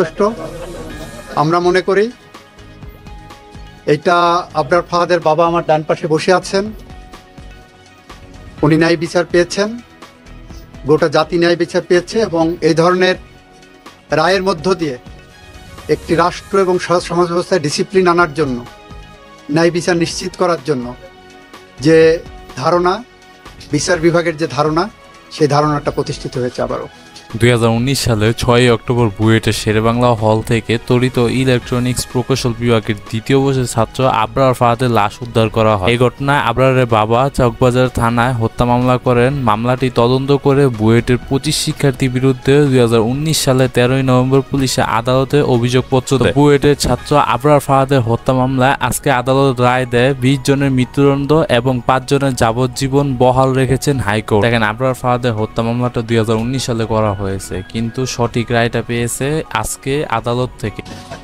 সন্তুষ্ট। আমরা মনে করি এটা আবরার ফাহাদের বাবা আমার ডান পাশে বসে আছেন, উনি ন্যায় বিচার পেয়েছেন, গোটা জাতি ন্যায় বিচার পেয়েছে এবং এই ধরনের রায়ের মধ্য দিয়ে একটি রাষ্ট্র এবং সমাজ ব্যবস্থায় ডিসিপ্লিন আনার জন্য, ন্যায় বিচার নিশ্চিত করার জন্য যে ধারণা, বিচার বিভাগের যে ধারণা, সেই ধারণাটা প্রতিষ্ঠিত হয়েছে আবারও। 2019 সালের 6 অক্টোবর বুয়েটের শেরেবাংলা হল থেকে তড়িৎ ইলেকট্রনিক্স প্রকৌশল বিভাগের দ্বিতীয় বর্ষের ছাত্র আবরার ফাহাদের লাশ উদ্ধার করা হয়। এই ঘটনায় আবরারের বাবা চকবাজার থানায় হত্যা মামলা করেন। মামলাটি তদন্ত করে বুয়েটের 25 শিক্ষার্থীর বিরুদ্ধে 2019 সালে 13 নভেম্বর পুলিশে আদালতে অভিযোগপত্র দেয়। বুয়েটের ছাত্র আবরার ফাহাদের হত্যা মামলায় আজকে আদালত রায় দেয় 20 জনের মৃত্যুদণ্ড এবং 5 জনের যাবজ্জীবন বহাল রেখেছেন হাইকোর্ট। দেখেন, আবরার ফাহাদের হত্যা মামলাটা 2019 সালে করা হয়েছে, কিন্তু সঠিক রায়টা পেয়েছে আজকে আদালত থেকে।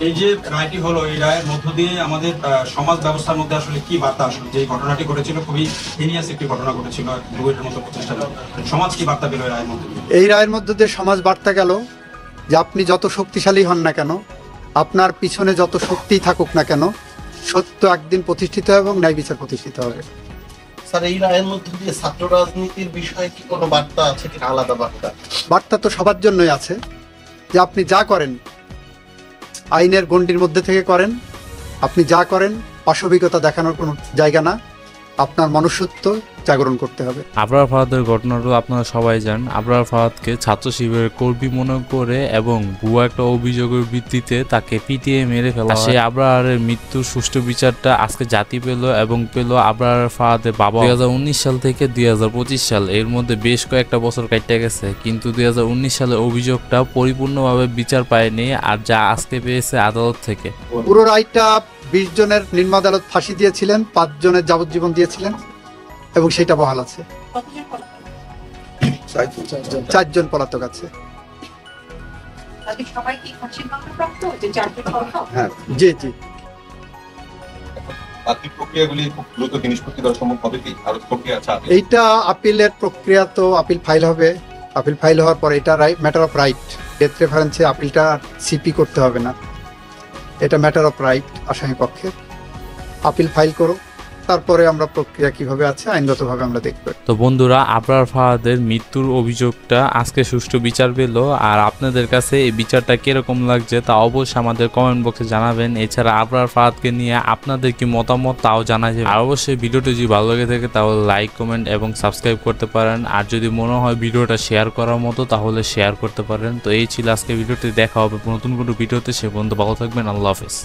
এই যে রায়টি হলো, এই রায়ের মধ্য দিয়ে আমাদের সমাজ ব্যবস্থার মধ্যে আসলে কি বার্তা আসলে, যে ঘটনাটি ঘটেছিল খুবই হিনিয়াস একটি ঘটনা ঘটেছিল বুয়েটের মতো প্রতিষ্ঠানে, সমাজ কি বার্তা পেল এই রায়ের মধ্যে? এই রায়ের মধ্য দিয়ে সমাজ বার্তা গেল যে আপনি যত শক্তিশালী হন না কেন, আপনার পিছনে যত শক্তিই থাকুক না কেন, সত্য একদিন প্রতিষ্ঠিত হবে এবং ন্যায় বিচার প্রতিষ্ঠিত হবে। স্যার, এই রায়ের মধ্যে দিয়ে ছাত্র রাজনীতির বিষয়ে কি কোনো বার্তা আছে কি আলাদা বার্তা? বার্তা তো সবার জন্যই আছে যে আপনি যা করেন আইনের গণ্ডির মধ্যে থেকে করেন, আপনি যা করেন অসভিজ্ঞতা দেখানোর কোনো জায়গা না, আপনার মনুষ্যত্ব জাগরণ করতে হবে। আবরার ফাহাদের ঘটনাটা আপনারা সবাই জানেন। আবরার ফাহাদকে ছাত্র শিবিরের কর্মী মনে করে এবং ভুয়া একটা অভিযোগের ভিত্তিতে তাকে পিটিয়ে মেরে ফেলা হয়। সেই আবরারের মৃত্যুর সুষ্ঠু বিচারটা আজকে জাতি পেল এবং পেল আবরার ফাহাদের বাবা। 2019 সাল থেকে 2025 সাল, এর মধ্যে বেশ কয়েকটা বছর কাটতে গেছে, কিন্তু 2019 সালের অভিযোগটা পরিপূর্ণভাবে বিচার পায়নি, আর যা আজকে পেয়েছে আদালত থেকে। পুরো রায়টা 20 জনের নিম্ন আদালত ফাঁসি দিয়েছিলেন, 5 জনের যাবজ্জীবন দিয়েছিলেন এবং সেটা বহাল আছে। 4 জন পলাতক আছে। হ্যাঁ, জি জি। এইটা আপিলের প্রক্রিয়া, তো আপিল ফাইল হবে, আপিল ফাইল হওয়ার পর এটা ম্যাটার অফ রাইট, ডেথ রেফারেন্সে আপিলটা সিপি করতে হবে না, এটা ম্যাটার অফ রাইট আসামি পক্ষে। আপিল ফাইল করো, তারপরে আমরা প্রক্রিয়া কিভাবে আছে আইনগতভাবে আমরা দেখব। তো বন্ধুরা, আবরার ফাহাদের মৃত্যুর অভিযোগটা আজকে সুষ্ঠু বিচার পেল, আর আপনাদের কাছে এই বিচারটা কিরকম লাগছে তা অবশ্যই আমাদের কমেন্ট বক্সে জানাবেন। এছাড়া আবরার ফাহাদকে নিয়ে আপনাদের কি মতামত তাও জানাবেন। আর অবশ্যই ভিডিওটি যদি ভালো লাগে থাকে তাহলে লাইক, কমেন্ট এবং সাবস্ক্রাইব করতে পারেন। আর যদি মনে হয় ভিডিওটা শেয়ার করার মতো তাহলে শেয়ার করতে পারেন। তো এই ছিল আজকে ভিডিওটি, দেখা হবে নতুন কোনো ভিডিওতে। সে পর্যন্ত ভালো থাকবেন, আল্লাহ হাফেজ।